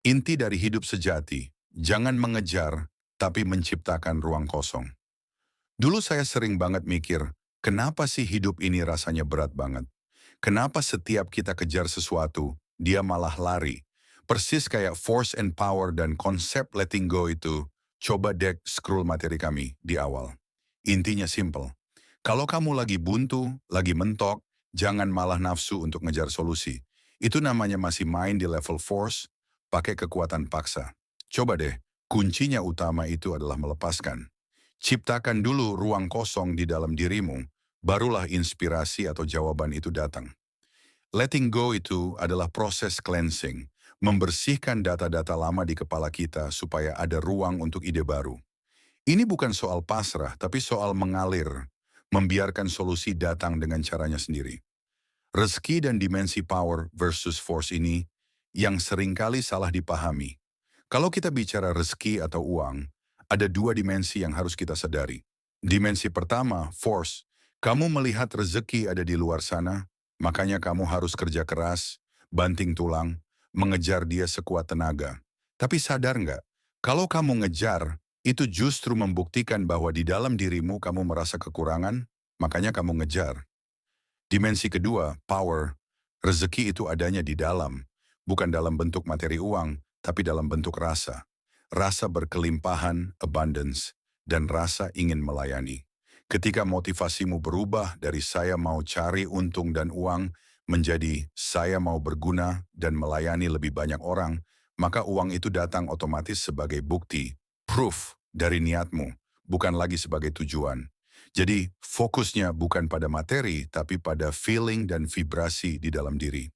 Inti dari hidup sejati, jangan mengejar, tapi menciptakan ruang kosong. Dulu saya sering banget mikir, kenapa sih hidup ini rasanya berat banget? Kenapa setiap kita kejar sesuatu, dia malah lari? Persis kayak force and power dan konsep letting go itu, coba dek scroll materi kami di awal. Intinya simple. Kalau kamu lagi buntu, lagi mentok, jangan malah nafsu untuk ngejar solusi. Itu namanya masih main di level force, pakai kekuatan paksa. Coba deh, kuncinya utama itu adalah melepaskan. Ciptakan dulu ruang kosong di dalam dirimu, barulah inspirasi atau jawaban itu datang. Letting go itu adalah proses cleansing, membersihkan data-data lama di kepala kita supaya ada ruang untuk ide baru. Ini bukan soal pasrah, tapi soal mengalir, membiarkan solusi datang dengan caranya sendiri. Rezeki dan dimensi power versus force ini yang seringkali salah dipahami. Kalau kita bicara rezeki atau uang, ada dua dimensi yang harus kita sadari. Dimensi pertama, force. Kamu melihat rezeki ada di luar sana, makanya kamu harus kerja keras, banting tulang, mengejar dia sekuat tenaga. Tapi sadar nggak, kalau kamu ngejar, itu justru membuktikan bahwa di dalam dirimu kamu merasa kekurangan, makanya kamu ngejar. Dimensi kedua, power. Rezeki itu adanya di dalam, bukan dalam bentuk materi uang, tapi dalam bentuk rasa. Rasa berkelimpahan, abundance, dan rasa ingin melayani. Ketika motivasimu berubah dari saya mau cari untung dan uang, menjadi saya mau berguna dan melayani lebih banyak orang, maka uang itu datang otomatis sebagai bukti, proof dari niatmu, bukan lagi sebagai tujuan. Jadi fokusnya bukan pada materi, tapi pada feeling dan vibrasi di dalam diri.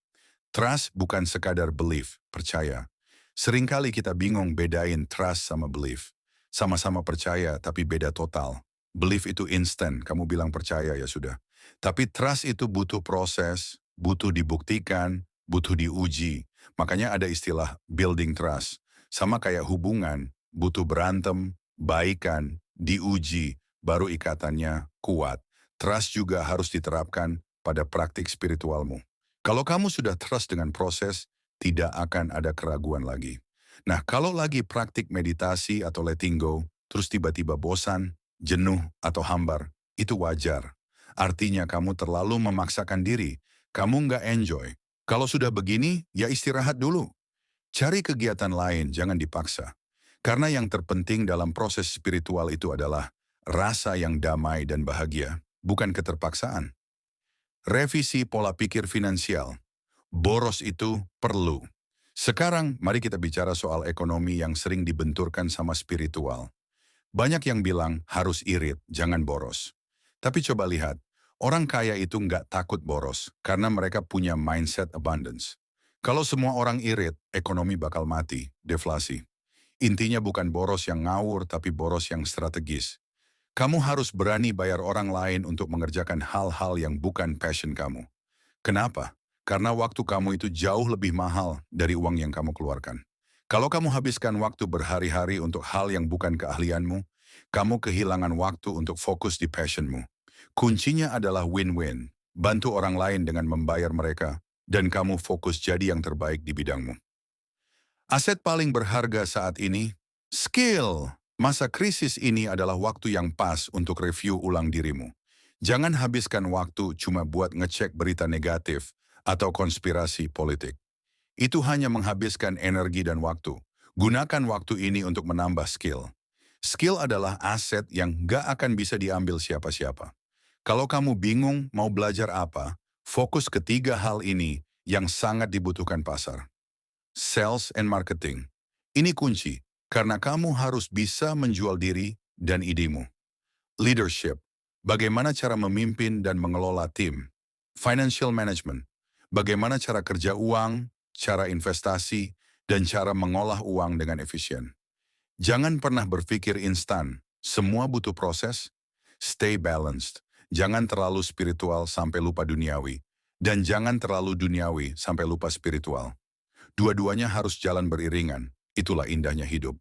Trust bukan sekadar belief, percaya. Seringkali kita bingung bedain trust sama belief. Sama-sama percaya, tapi beda total. Belief itu instant, kamu bilang percaya ya sudah. Tapi trust itu butuh proses, butuh dibuktikan, butuh diuji. Makanya ada istilah building trust. Sama kayak hubungan, butuh berantem, baikan, diuji, baru ikatannya kuat. Trust juga harus diterapkan pada praktik spiritualmu. Kalau kamu sudah trust dengan proses, tidak akan ada keraguan lagi. Nah, kalau lagi praktik meditasi atau letting go, terus tiba-tiba bosan, jenuh, atau hambar, itu wajar. Artinya kamu terlalu memaksakan diri, kamu nggak enjoy. Kalau sudah begini, ya istirahat dulu. Cari kegiatan lain, jangan dipaksa. Karena yang terpenting dalam proses spiritual itu adalah rasa yang damai dan bahagia, bukan keterpaksaan. Revisi pola pikir finansial. Boros itu perlu. Sekarang mari kita bicara soal ekonomi yang sering dibenturkan sama spiritual. Banyak yang bilang harus irit, jangan boros. Tapi coba lihat, orang kaya itu nggak takut boros karena mereka punya mindset abundance. Kalau semua orang irit, ekonomi bakal mati, deflasi. Intinya bukan boros yang ngawur tapi boros yang strategis. Kamu harus berani bayar orang lain untuk mengerjakan hal-hal yang bukan passion kamu. Kenapa? Karena waktu kamu itu jauh lebih mahal dari uang yang kamu keluarkan. Kalau kamu habiskan waktu berhari-hari untuk hal yang bukan keahlianmu, kamu kehilangan waktu untuk fokus di passionmu. Kuncinya adalah win-win. Bantu orang lain dengan membayar mereka, dan kamu fokus jadi yang terbaik di bidangmu. Aset paling berharga saat ini, skill. Masa krisis ini adalah waktu yang pas untuk review ulang dirimu. Jangan habiskan waktu cuma buat ngecek berita negatif atau konspirasi politik. Itu hanya menghabiskan energi dan waktu. Gunakan waktu ini untuk menambah skill. Skill adalah aset yang gak akan bisa diambil siapa-siapa. Kalau kamu bingung mau belajar apa, fokus ke tiga hal ini yang sangat dibutuhkan pasar. Sales and marketing. Ini kunci, karena kamu harus bisa menjual diri dan idemu. Leadership. Bagaimana cara memimpin dan mengelola tim. Financial management. Bagaimana cara kerja uang, cara investasi, dan cara mengolah uang dengan efisien. Jangan pernah berpikir instan. Semua butuh proses. Stay balanced. Jangan terlalu spiritual sampai lupa duniawi. Dan jangan terlalu duniawi sampai lupa spiritual. Dua-duanya harus jalan beriringan. Itulah indahnya hidup.